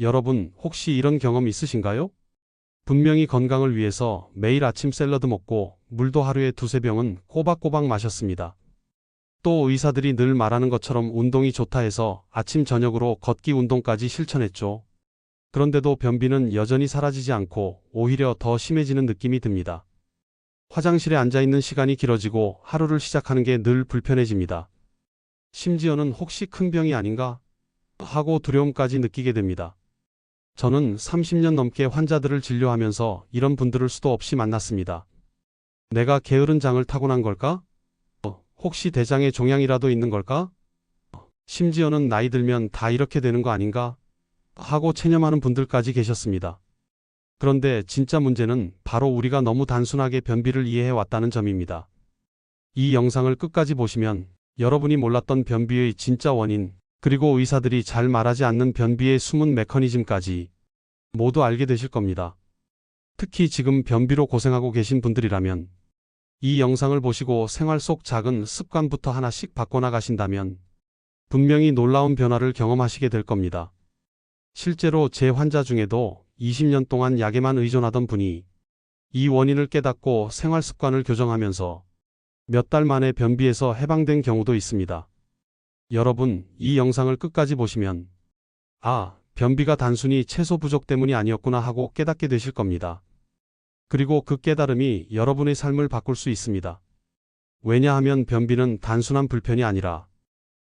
여러분, 혹시 이런 경험 있으신가요? 분명히 건강을 위해서 매일 아침 샐러드 먹고 물도 하루에 두세 병은 꼬박꼬박 마셨습니다. 또 의사들이 늘 말하는 것처럼 운동이 좋다 해서 아침 저녁으로 걷기 운동까지 실천했죠. 그런데도 변비는 여전히 사라지지 않고 오히려 더 심해지는 느낌이 듭니다. 화장실에 앉아 있는 시간이 길어지고 하루를 시작하는 게 늘 불편해집니다. 심지어는 혹시 큰 병이 아닌가 하고 두려움까지 느끼게 됩니다. 저는 30년 넘게 환자들을 진료하면서 이런 분들을 수도 없이 만났습니다. 내가 게으른 장을 타고난 걸까? 혹시 대장에 종양이라도 있는 걸까? 심지어는 나이 들면 다 이렇게 되는 거 아닌가? 하고 체념하는 분들까지 계셨습니다. 그런데 진짜 문제는 바로 우리가 너무 단순하게 변비를 이해해 왔다는 점입니다. 이 영상을 끝까지 보시면 여러분이 몰랐던 변비의 진짜 원인, 그리고 의사들이 잘 말하지 않는 변비의 숨은 메커니즘까지 모두 알게 되실 겁니다. 특히 지금 변비로 고생하고 계신 분들이라면 이 영상을 보시고 생활 속 작은 습관부터 하나씩 바꿔나가신다면 분명히 놀라운 변화를 경험하시게 될 겁니다. 실제로 제 환자 중에도 20년 동안 약에만 의존하던 분이 이 원인을 깨닫고 생활 습관을 교정하면서 몇 달 만에 변비에서 해방된 경우도 있습니다. 여러분, 이 영상을 끝까지 보시면 변비가 단순히 채소 부족 때문이 아니었구나 하고 깨닫게 되실 겁니다. 그리고 그 깨달음이 여러분의 삶을 바꿀 수 있습니다. 왜냐하면 변비는 단순한 불편이 아니라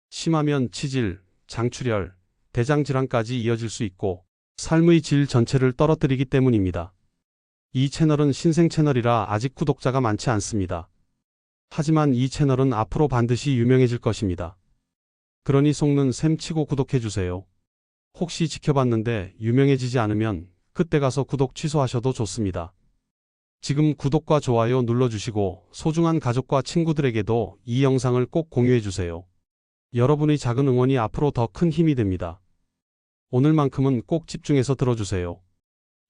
심하면 치질, 장출혈, 대장질환까지 이어질 수 있고 삶의 질 전체를 떨어뜨리기 때문입니다. 이 채널은 신생 채널이라 아직 구독자가 많지 않습니다. 하지만 이 채널은 앞으로 반드시 유명해질 것입니다. 그러니 속는 셈 치고 구독해주세요. 혹시 지켜봤는데 유명해지지 않으면 그때 가서 구독 취소하셔도 좋습니다. 지금 구독과 좋아요 눌러주시고 소중한 가족과 친구들에게도 이 영상을 꼭 공유해주세요. 여러분의 작은 응원이 앞으로 더 큰 힘이 됩니다. 오늘만큼은 꼭 집중해서 들어주세요.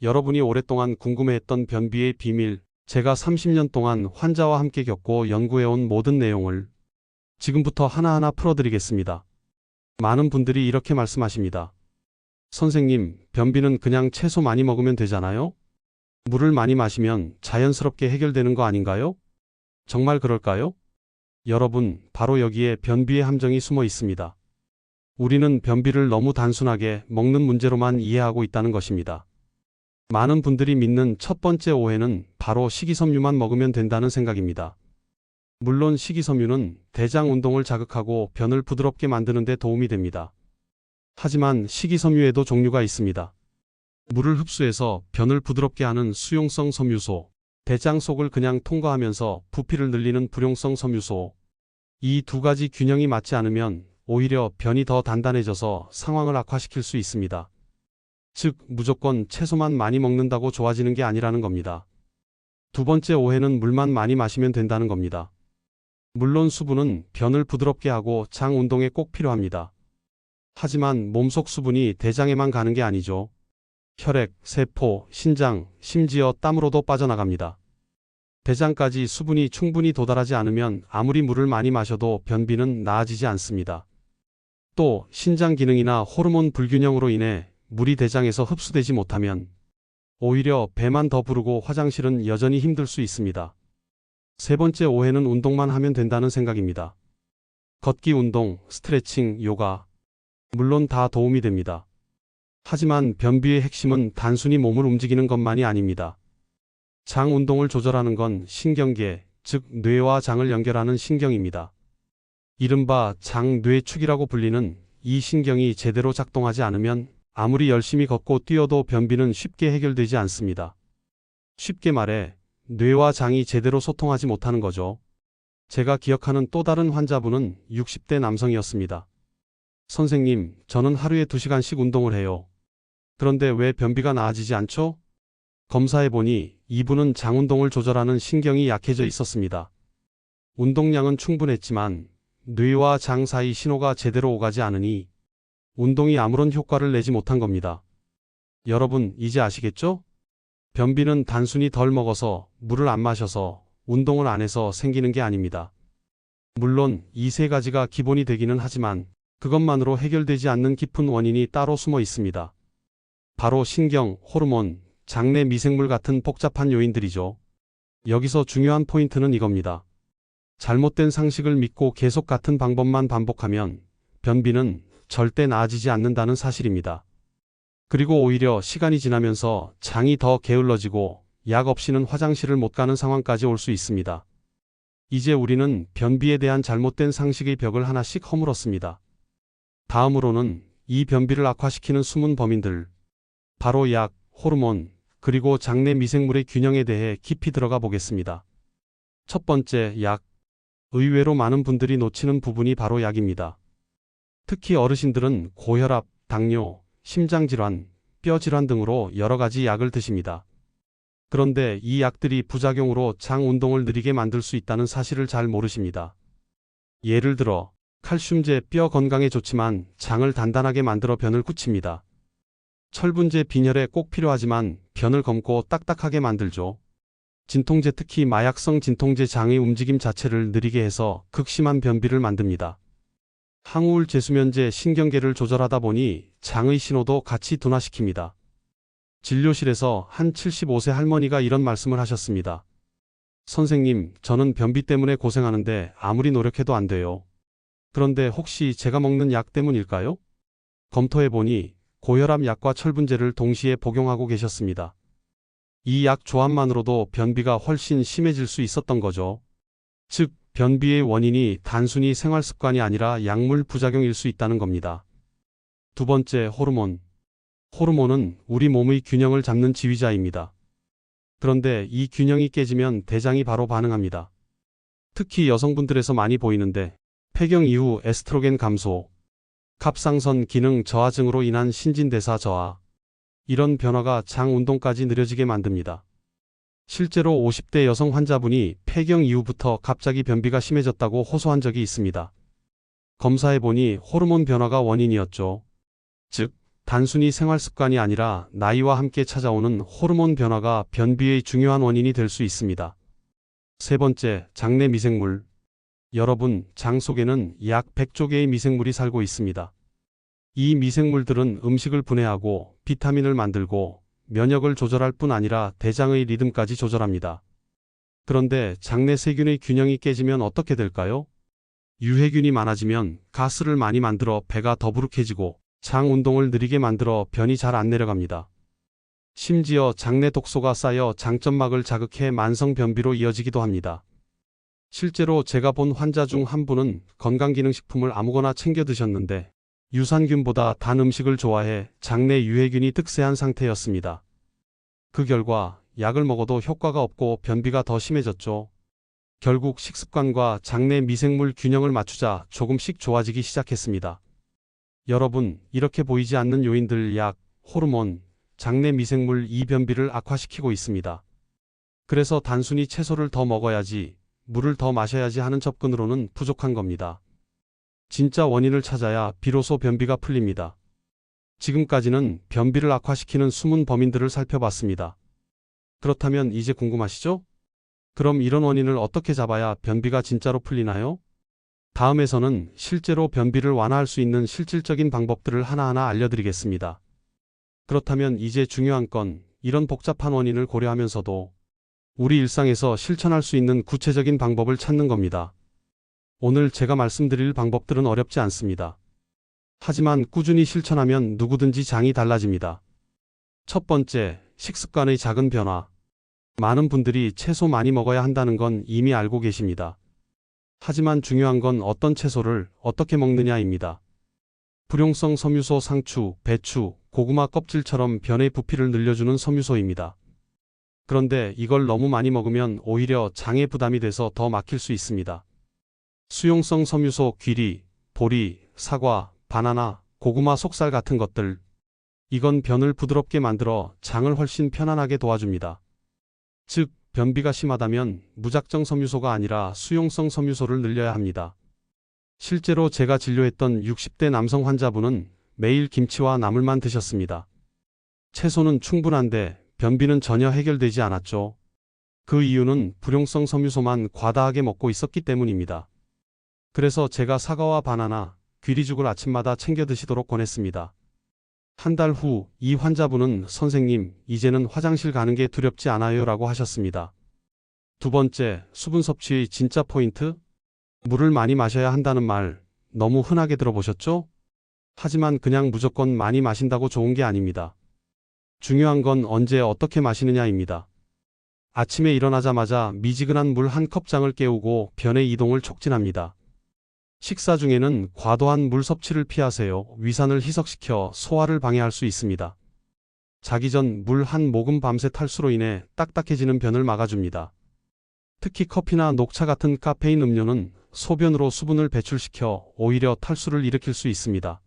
여러분이 오랫동안 궁금해했던 변비의 비밀, 제가 30년 동안 환자와 함께 겪고 연구해온 모든 내용을 지금부터 하나하나 풀어드리겠습니다. 많은 분들이 이렇게 말씀하십니다. 선생님, 변비는 그냥 채소 많이 먹으면 되잖아요? 물을 많이 마시면 자연스럽게 해결되는 거 아닌가요? 정말 그럴까요? 여러분, 바로 여기에 변비의 함정이 숨어 있습니다. 우리는 변비를 너무 단순하게 먹는 문제로만 이해하고 있다는 것입니다. 많은 분들이 믿는 첫 번째 오해는 바로 식이섬유만 먹으면 된다는 생각입니다. 물론 식이섬유는 대장 운동을 자극하고 변을 부드럽게 만드는 데 도움이 됩니다. 하지만 식이섬유에도 종류가 있습니다. 물을 흡수해서 변을 부드럽게 하는 수용성 섬유소, 대장 속을 그냥 통과하면서 부피를 늘리는 불용성 섬유소. 이 두 가지 균형이 맞지 않으면 오히려 변이 더 단단해져서 상황을 악화시킬 수 있습니다. 즉, 무조건 채소만 많이 먹는다고 좋아지는 게 아니라는 겁니다. 두 번째 오해는 물만 많이 마시면 된다는 겁니다. 물론 수분은 변을 부드럽게 하고 장 운동에 꼭 필요합니다. 하지만 몸속 수분이 대장에만 가는 게 아니죠. 혈액, 세포, 신장, 심지어 땀으로도 빠져나갑니다. 대장까지 수분이 충분히 도달하지 않으면 아무리 물을 많이 마셔도 변비는 나아지지 않습니다. 또 신장 기능이나 호르몬 불균형으로 인해 물이 대장에서 흡수되지 못하면 오히려 배만 더 부르고 화장실은 여전히 힘들 수 있습니다. 세 번째 오해는 운동만 하면 된다는 생각입니다. 걷기 운동, 스트레칭, 요가, 물론 다 도움이 됩니다. 하지만 변비의 핵심은 단순히 몸을 움직이는 것만이 아닙니다. 장 운동을 조절하는 건 신경계, 즉 뇌와 장을 연결하는 신경입니다. 이른바 장뇌축이라고 불리는 이 신경이 제대로 작동하지 않으면 아무리 열심히 걷고 뛰어도 변비는 쉽게 해결되지 않습니다. 쉽게 말해 뇌와 장이 제대로 소통하지 못하는 거죠. 제가 기억하는 또 다른 환자분은 60대 남성이었습니다. 선생님, 저는 하루에 2시간씩 운동을 해요. 그런데 왜 변비가 나아지지 않죠? 검사해보니 이분은 장 운동을 조절하는 신경이 약해져 있었습니다. 운동량은 충분했지만 뇌와 장 사이 신호가 제대로 오가지 않으니 운동이 아무런 효과를 내지 못한 겁니다. 여러분, 이제 아시겠죠? 변비는 단순히 덜 먹어서, 물을 안 마셔서, 운동을 안 해서 생기는 게 아닙니다. 물론 이 세 가지가 기본이 되기는 하지만 그것만으로 해결되지 않는 깊은 원인이 따로 숨어 있습니다. 바로 신경, 호르몬, 장내 미생물 같은 복잡한 요인들이죠. 여기서 중요한 포인트는 이겁니다. 잘못된 상식을 믿고 계속 같은 방법만 반복하면 변비는 절대 나아지지 않는다는 사실입니다. 그리고 오히려 시간이 지나면서 장이 더 게을러지고 약 없이는 화장실을 못 가는 상황까지 올 수 있습니다. 이제 우리는 변비에 대한 잘못된 상식의 벽을 하나씩 허물었습니다. 다음으로는 이 변비를 악화시키는 숨은 범인들, 바로 약, 호르몬, 그리고 장내 미생물의 균형에 대해 깊이 들어가 보겠습니다. 첫 번째, 약. 의외로 많은 분들이 놓치는 부분이 바로 약입니다. 특히 어르신들은 고혈압, 당뇨, 심장질환, 뼈질환 등으로 여러 가지 약을 드십니다. 그런데 이 약들이 부작용으로 장 운동을 느리게 만들 수 있다는 사실을 잘 모르십니다. 예를 들어 칼슘제 뼈 건강에 좋지만 장을 단단하게 만들어 변을 굳힙니다. 철분제 빈혈에 꼭 필요하지만 변을 검고 딱딱하게 만들죠. 진통제 특히 마약성 진통제 장의 움직임 자체를 느리게 해서 극심한 변비를 만듭니다. 항우울 제수면제 신경계를 조절하다 보니 장의 신호도 같이 둔화시킵니다. 진료실에서 한 75세 할머니가 이런 말씀을 하셨습니다. 선생님, 저는 변비 때문에 고생하는데 아무리 노력해도 안 돼요. 그런데 혹시 제가 먹는 약 때문일까요? 검토해보니 고혈압 약과 철분제를 동시에 복용하고 계셨습니다. 이 약 조합만으로도 변비가 훨씬 심해질 수 있었던 거죠. 즉, 변비의 원인이 단순히 생활습관이 아니라 약물 부작용일 수 있다는 겁니다. 두 번째, 호르몬. 호르몬은 우리 몸의 균형을 잡는 지휘자입니다. 그런데 이 균형이 깨지면 대장이 바로 반응합니다. 특히 여성분들에서 많이 보이는데 폐경 이후 에스트로겐 감소, 갑상선 기능 저하 등으로 인한 신진대사 저하, 이런 변화가 장 운동까지 느려지게 만듭니다. 실제로 50대 여성 환자분이 폐경 이후부터 갑자기 변비가 심해졌다고 호소한 적이 있습니다. 검사해보니 호르몬 변화가 원인이었죠. 즉, 단순히 생활습관이 아니라 나이와 함께 찾아오는 호르몬 변화가 변비의 중요한 원인이 될 수 있습니다. 세 번째, 장내 미생물. 여러분, 장 속에는 약 100조 개의 미생물이 살고 있습니다. 이 미생물들은 음식을 분해하고 비타민을 만들고 면역을 조절할 뿐 아니라 대장의 리듬까지 조절합니다. 그런데 장내 세균의 균형이 깨지면 어떻게 될까요? 유해균이 많아지면 가스를 많이 만들어 배가 더부룩해지고 장 운동을 느리게 만들어 변이 잘 안 내려갑니다. 심지어 장내 독소가 쌓여 장점막을 자극해 만성 변비로 이어지기도 합니다. 실제로 제가 본 환자 중 한 분은 건강기능식품을 아무거나 챙겨 드셨는데 유산균보다 단 음식을 좋아해 장내 유해균이 득세한 상태였습니다. 그 결과 약을 먹어도 효과가 없고 변비가 더 심해졌죠. 결국 식습관과 장내 미생물 균형을 맞추자 조금씩 좋아지기 시작했습니다. 여러분, 이렇게 보이지 않는 요인들 약, 호르몬, 장내 미생물 이 변비를 악화시키고 있습니다. 그래서 단순히 채소를 더 먹어야지, 물을 더 마셔야지 하는 접근으로는 부족한 겁니다. 진짜 원인을 찾아야 비로소 변비가 풀립니다. 지금까지는 변비를 악화시키는 숨은 범인들을 살펴봤습니다. 그렇다면 이제 궁금하시죠? 그럼 이런 원인을 어떻게 잡아야 변비가 진짜로 풀리나요? 다음에서는 실제로 변비를 완화할 수 있는 실질적인 방법들을 하나하나 알려드리겠습니다. 그렇다면 이제 중요한 건 이런 복잡한 원인을 고려하면서도 우리 일상에서 실천할 수 있는 구체적인 방법을 찾는 겁니다. 오늘 제가 말씀드릴 방법들은 어렵지 않습니다. 하지만 꾸준히 실천하면 누구든지 장이 달라집니다. 첫 번째, 식습관의 작은 변화. 많은 분들이 채소 많이 먹어야 한다는 건 이미 알고 계십니다. 하지만 중요한 건 어떤 채소를 어떻게 먹느냐입니다. 불용성 섬유소 상추, 배추, 고구마 껍질처럼 변의 부피를 늘려주는 섬유소입니다. 그런데 이걸 너무 많이 먹으면 오히려 장에 부담이 돼서 더 막힐 수 있습니다. 수용성 섬유소 귀리, 보리, 사과, 바나나, 고구마 속살 같은 것들. 이건 변을 부드럽게 만들어 장을 훨씬 편안하게 도와줍니다. 즉, 변비가 심하다면 무작정 섬유소가 아니라 수용성 섬유소를 늘려야 합니다. 실제로 제가 진료했던 60대 남성 환자분은 매일 김치와 나물만 드셨습니다. 채소는 충분한데 변비는 전혀 해결되지 않았죠. 그 이유는 불용성 섬유소만 과다하게 먹고 있었기 때문입니다. 그래서 제가 사과와 바나나, 귀리죽을 아침마다 챙겨 드시도록 권했습니다. 한 달 후 이 환자분은 선생님, 이제는 화장실 가는 게 두렵지 않아요 라고 하셨습니다. 두 번째, 수분 섭취의 진짜 포인트? 물을 많이 마셔야 한다는 말 너무 흔하게 들어보셨죠? 하지만 그냥 무조건 많이 마신다고 좋은 게 아닙니다. 중요한 건 언제 어떻게 마시느냐입니다. 아침에 일어나자마자 미지근한 물 한 컵장을 깨우고 변의 이동을 촉진합니다. 식사 중에는 과도한 물 섭취를 피하세요. 위산을 희석시켜 소화를 방해할 수 있습니다. 자기 전 물 한 모금 밤새 탈수로 인해 딱딱해지는 변을 막아줍니다. 특히 커피나 녹차 같은 카페인 음료는 소변으로 수분을 배출시켜 오히려 탈수를 일으킬 수 있습니다.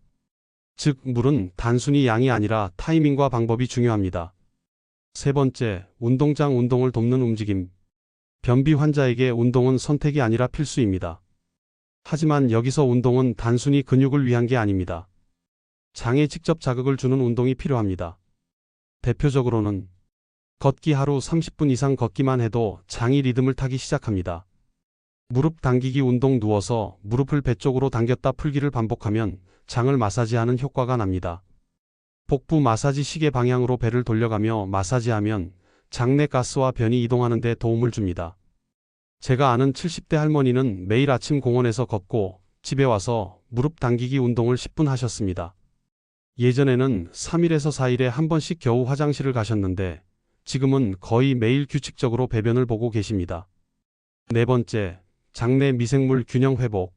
즉, 물은 단순히 양이 아니라 타이밍과 방법이 중요합니다. 세 번째, 운동장 운동을 돕는 움직임. 변비 환자에게 운동은 선택이 아니라 필수입니다. 하지만 여기서 운동은 단순히 근육을 위한 게 아닙니다. 장에 직접 자극을 주는 운동이 필요합니다. 대표적으로는 걷기 하루 30분 이상 걷기만 해도 장이 리듬을 타기 시작합니다. 무릎 당기기 운동 누워서 무릎을 배 쪽으로 당겼다 풀기를 반복하면 장을 마사지하는 효과가 납니다. 복부 마사지 시계 방향으로 배를 돌려가며 마사지하면 장내 가스와 변이 이동하는 데 도움을 줍니다. 제가 아는 70대 할머니는 매일 아침 공원에서 걷고 집에 와서 무릎 당기기 운동을 10분 하셨습니다. 예전에는 3일에서 4일에 한 번씩 겨우 화장실을 가셨는데 지금은 거의 매일 규칙적으로 배변을 보고 계십니다. 네 번째, 장내 미생물 균형 회복.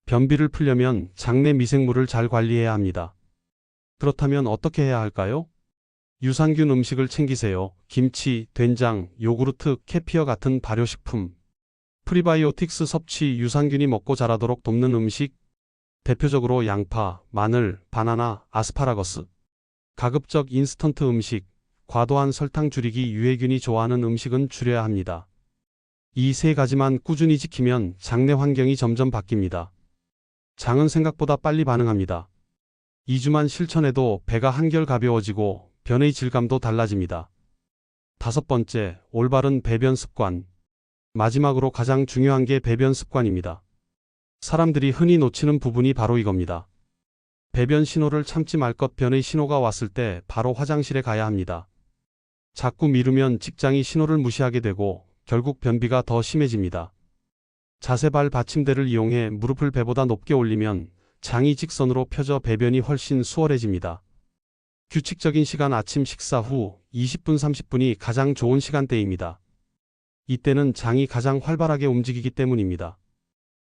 변비를 풀려면 장내 미생물을 잘 관리해야 합니다. 그렇다면 어떻게 해야 할까요? 유산균 음식을 챙기세요. 김치, 된장, 요구르트, 캐피어 같은 발효식품. 프리바이오틱스 섭취, 유산균이 먹고 자라도록 돕는 음식. 대표적으로 양파, 마늘, 바나나, 아스파라거스. 가급적 인스턴트 음식. 과도한 설탕 줄이기, 유해균이 좋아하는 음식은 줄여야 합니다. 이 세 가지만 꾸준히 지키면 장내 환경이 점점 바뀝니다. 장은 생각보다 빨리 반응합니다. 2주만 실천해도 배가 한결 가벼워지고 변의 질감도 달라집니다. 다섯 번째, 올바른 배변 습관. 마지막으로 가장 중요한 게 배변 습관입니다. 사람들이 흔히 놓치는 부분이 바로 이겁니다. 배변 신호를 참지 말 것, 변의 신호가 왔을 때 바로 화장실에 가야 합니다. 자꾸 미루면 직장이 신호를 무시하게 되고 결국 변비가 더 심해집니다. 자세발 받침대를 이용해 무릎을 배보다 높게 올리면 장이 직선으로 펴져 배변이 훨씬 수월해집니다. 규칙적인 시간, 아침 식사 후 20분 30분이 가장 좋은 시간대입니다. 이때는 장이 가장 활발하게 움직이기 때문입니다.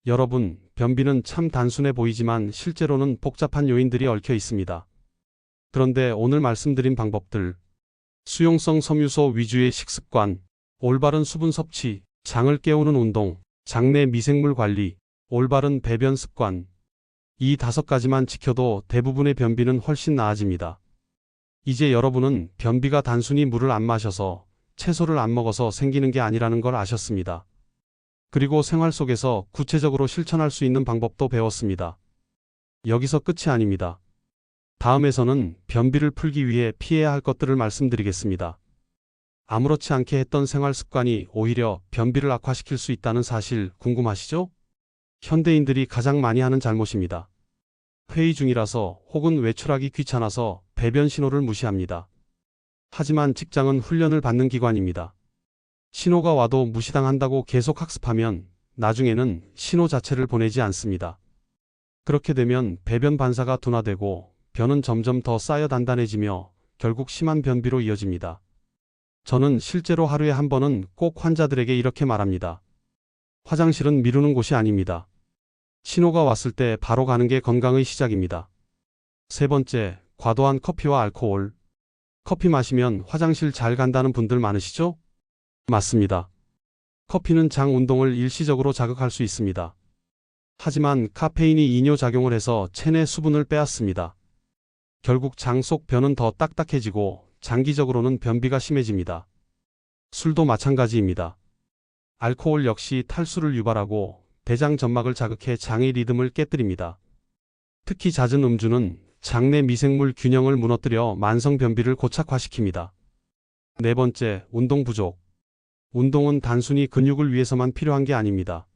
여러분, 변비는 참 단순해 보이지만 실제로는 복잡한 요인들이 얽혀 있습니다. 그런데 오늘 말씀드린 방법들, 수용성 섬유소 위주의 식습관, 올바른 수분 섭취, 장을 깨우는 운동, 장내 미생물 관리, 올바른 배변 습관, 이 5가지만 지켜도 대부분의 변비는 훨씬 나아집니다. 이제 여러분은 변비가 단순히 물을 안 마셔서, 채소를 안 먹어서 생기는 게 아니라는 걸 아셨습니다. 그리고 생활 속에서 구체적으로 실천할 수 있는 방법도 배웠습니다. 여기서 끝이 아닙니다. 다음에서는 변비를 풀기 위해 피해야 할 것들을 말씀드리겠습니다. 아무렇지 않게 했던 생활 습관이 오히려 변비를 악화시킬 수 있다는 사실 궁금하시죠? 현대인들이 가장 많이 하는 잘못입니다. 회의 중이라서 혹은 외출하기 귀찮아서 배변 신호를 무시합니다. 하지만 직장은 훈련을 받는 기관입니다. 신호가 와도 무시당한다고 계속 학습하면 나중에는 신호 자체를 보내지 않습니다. 그렇게 되면 배변 반사가 둔화되고 변은 점점 더 쌓여 단단해지며 결국 심한 변비로 이어집니다. 저는 실제로 하루에 한 번은 꼭 환자들에게 이렇게 말합니다. 화장실은 미루는 곳이 아닙니다. 신호가 왔을 때 바로 가는 게 건강의 시작입니다. 세 번째, 과도한 커피와 알코올. 커피 마시면 화장실 잘 간다는 분들 많으시죠? 맞습니다. 커피는 장 운동을 일시적으로 자극할 수 있습니다. 하지만 카페인이 이뇨작용을 해서 체내 수분을 빼앗습니다. 결국 장 속 변은 더 딱딱해지고 장기적으로는 변비가 심해집니다. 술도 마찬가지입니다. 알코올 역시 탈수를 유발하고 대장 점막을 자극해 장의 리듬을 깨뜨립니다. 특히 잦은 음주는 장내 미생물 균형을 무너뜨려 만성 변비를 고착화시킵니다. 네 번째, 운동 부족. 운동은 단순히 근육을 위해서만 필요한 게 아닙니다.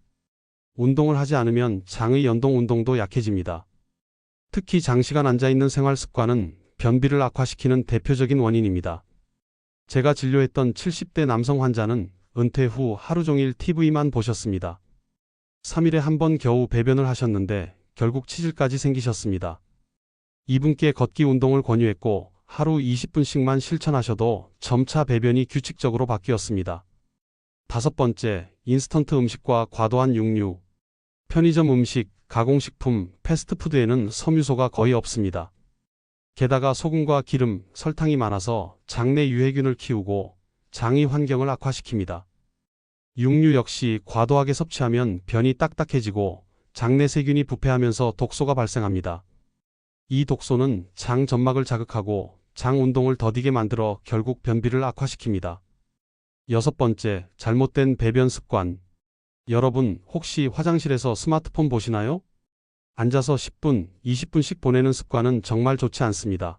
운동을 하지 않으면 장의 연동 운동도 약해집니다. 특히 장시간 앉아있는 생활 습관은 변비를 악화시키는 대표적인 원인입니다. 제가 진료했던 70대 남성 환자는 은퇴 후 하루 종일 TV만 보셨습니다. 3일에 한 번 겨우 배변을 하셨는데 결국 치질까지 생기셨습니다. 이분께 걷기 운동을 권유했고 하루 20분씩만 실천하셔도 점차 배변이 규칙적으로 바뀌었습니다. 5번째, 인스턴트 음식과 과도한 육류. 편의점 음식, 가공식품, 패스트푸드에는 섬유소가 거의 없습니다. 게다가 소금과 기름, 설탕이 많아서 장내 유해균을 키우고 장의 환경을 악화시킵니다. 육류 역시 과도하게 섭취하면 변이 딱딱해지고 장내 세균이 부패하면서 독소가 발생합니다. 이 독소는 장 점막을 자극하고 장 운동을 더디게 만들어 결국 변비를 악화시킵니다. 6번째, 잘못된 배변 습관. 여러분, 혹시 화장실에서 스마트폰 보시나요? 앉아서 10분, 20분씩 보내는 습관은 정말 좋지 않습니다.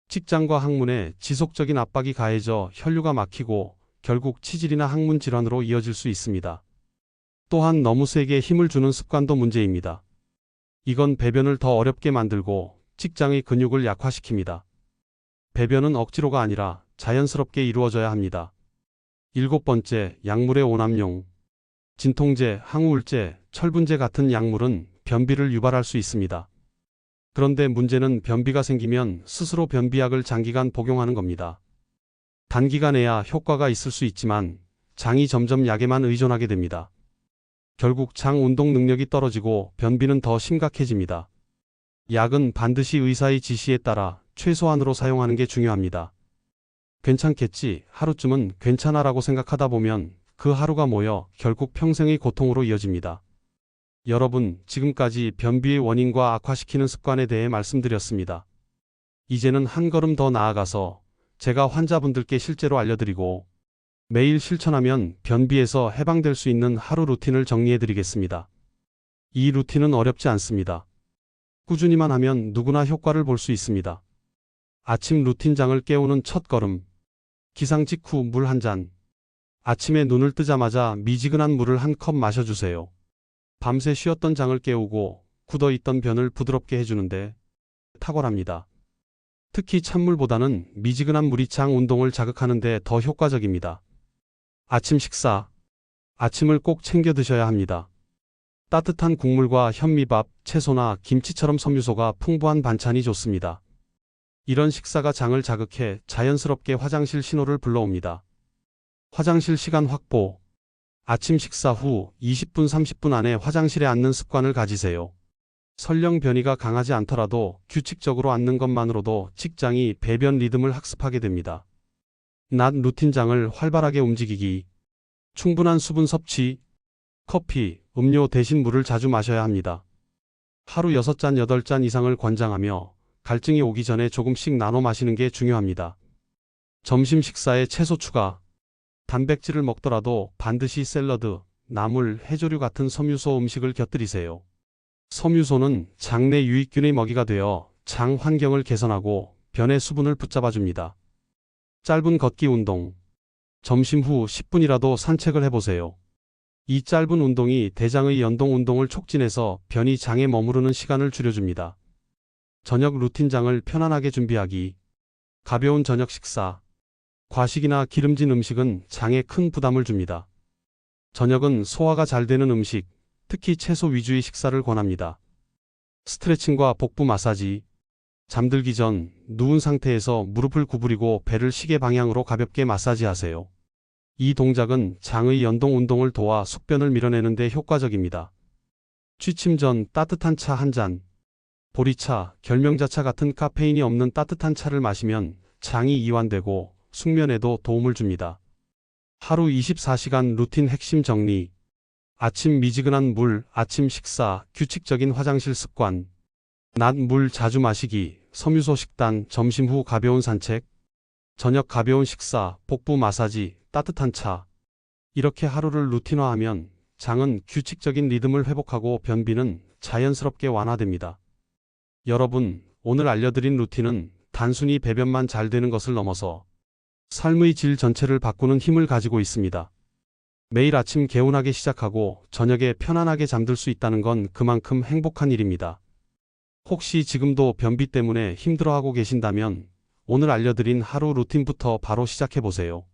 직장과 학문에 지속적인 압박이 가해져 혈류가 막히고 결국 치질이나 항문 질환으로 이어질 수 있습니다. 또한 너무 세게 힘을 주는 습관도 문제입니다. 이건 배변을 더 어렵게 만들고 직장의 근육을 약화시킵니다. 배변은 억지로가 아니라 자연스럽게 이루어져야 합니다. 7번째, 약물의 오남용. 진통제, 항우울제, 철분제 같은 약물은 변비를 유발할 수 있습니다. 그런데 문제는 변비가 생기면 스스로 변비약을 장기간 복용하는 겁니다. 단기간에야 효과가 있을 수 있지만 장이 점점 약에만 의존하게 됩니다. 결국 장 운동 능력이 떨어지고 변비는 더 심각해집니다. 약은 반드시 의사의 지시에 따라 최소한으로 사용하는 게 중요합니다. 괜찮겠지, 하루쯤은 괜찮아라고 생각하다 보면 그 하루가 모여 결국 평생의 고통으로 이어집니다. 여러분, 지금까지 변비의 원인과 악화시키는 습관에 대해 말씀드렸습니다. 이제는 한 걸음 더 나아가서 제가 환자분들께 실제로 알려드리고 매일 실천하면 변비에서 해방될 수 있는 하루 루틴을 정리해드리겠습니다. 이 루틴은 어렵지 않습니다. 꾸준히만 하면 누구나 효과를 볼 수 있습니다. 아침 루틴장을 깨우는 첫 걸음. 기상 직후 물 한 잔. 아침에 눈을 뜨자마자 미지근한 물을 한 컵 마셔주세요. 밤새 쉬었던 장을 깨우고 굳어있던 변을 부드럽게 해주는데 탁월합니다. 특히 찬물보다는 미지근한 물이 장 운동을 자극하는 데 더 효과적입니다. 아침 식사. 아침을 꼭 챙겨 드셔야 합니다. 따뜻한 국물과 현미밥, 채소나 김치처럼 섬유소가 풍부한 반찬이 좋습니다. 이런 식사가 장을 자극해 자연스럽게 화장실 신호를 불러옵니다. 화장실 시간 확보. 아침 식사 후 20분 30분 안에 화장실에 앉는 습관을 가지세요. 설령 변이가 강하지 않더라도 규칙적으로 앉는 것만으로도 직장이 배변 리듬을 학습하게 됩니다. 낮 루틴장을 활발하게 움직이기. 충분한 수분 섭취. 커피, 음료 대신 물을 자주 마셔야 합니다. 하루 6잔 8잔 이상을 권장하며 갈증이 오기 전에 조금씩 나눠 마시는 게 중요합니다. 점심 식사에 채소 추가. 단백질을 먹더라도 반드시 샐러드, 나물, 해조류 같은 섬유소 음식을 곁들이세요. 섬유소는 장내 유익균의 먹이가 되어 장 환경을 개선하고 변의 수분을 붙잡아줍니다. 짧은 걷기 운동. 점심 후 10분이라도 산책을 해보세요. 이 짧은 운동이 대장의 연동 운동을 촉진해서 변이 장에 머무르는 시간을 줄여줍니다. 저녁 루틴장을 편안하게 준비하기. 가벼운 저녁 식사. 과식이나 기름진 음식은 장에 큰 부담을 줍니다. 저녁은 소화가 잘 되는 음식, 특히 채소 위주의 식사를 권합니다. 스트레칭과 복부 마사지. 잠들기 전 누운 상태에서 무릎을 구부리고 배를 시계 방향으로 가볍게 마사지하세요. 이 동작은 장의 연동 운동을 도와 숙변을 밀어내는 데 효과적입니다. 취침 전 따뜻한 차 한 잔. 보리차, 결명자차 같은 카페인이 없는 따뜻한 차를 마시면 장이 이완되고 숙면에도 도움을 줍니다. 하루 24시간 루틴 핵심 정리. 아침 미지근한 물, 아침 식사, 규칙적인 화장실 습관. 낮 물 자주 마시기, 섬유소 식단, 점심 후 가벼운 산책. 저녁 가벼운 식사, 복부 마사지, 따뜻한 차. 이렇게 하루를 루틴화하면 장은 규칙적인 리듬을 회복하고 변비는 자연스럽게 완화됩니다. 여러분, 오늘 알려드린 루틴은 단순히 배변만 잘 되는 것을 넘어서 삶의 질 전체를 바꾸는 힘을 가지고 있습니다. 매일 아침 개운하게 시작하고 저녁에 편안하게 잠들 수 있다는 건 그만큼 행복한 일입니다. 혹시 지금도 변비 때문에 힘들어하고 계신다면 오늘 알려드린 하루 루틴부터 바로 시작해보세요.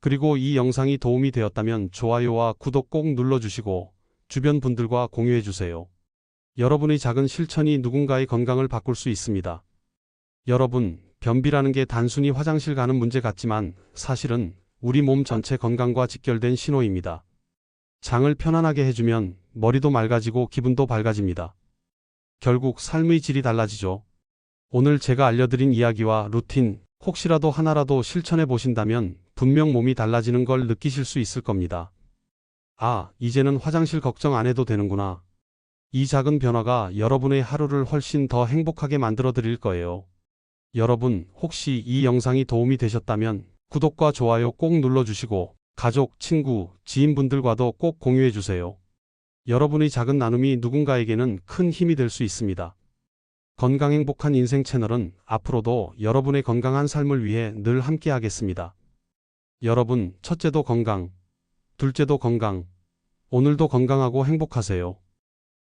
그리고 이 영상이 도움이 되었다면 좋아요와 구독 꼭 눌러주시고 주변 분들과 공유해주세요. 여러분의 작은 실천이 누군가의 건강을 바꿀 수 있습니다. 여러분, 변비라는 게 단순히 화장실 가는 문제 같지만 사실은 우리 몸 전체 건강과 직결된 신호입니다. 장을 편안하게 해주면 머리도 맑아지고 기분도 밝아집니다. 결국 삶의 질이 달라지죠. 오늘 제가 알려드린 이야기와 루틴, 혹시라도 하나라도 실천해 보신다면 분명 몸이 달라지는 걸 느끼실 수 있을 겁니다. 아, 이제는 화장실 걱정 안 해도 되는구나. 이 작은 변화가 여러분의 하루를 훨씬 더 행복하게 만들어 드릴 거예요. 여러분, 혹시 이 영상이 도움이 되셨다면 구독과 좋아요 꼭 눌러주시고 가족, 친구, 지인분들과도 꼭 공유해주세요. 여러분의 작은 나눔이 누군가에게는 큰 힘이 될 수 있습니다. 건강 행복한 인생 채널은 앞으로도 여러분의 건강한 삶을 위해 늘 함께 하겠습니다. 여러분, 첫째도 건강, 둘째도 건강, 오늘도 건강하고 행복하세요.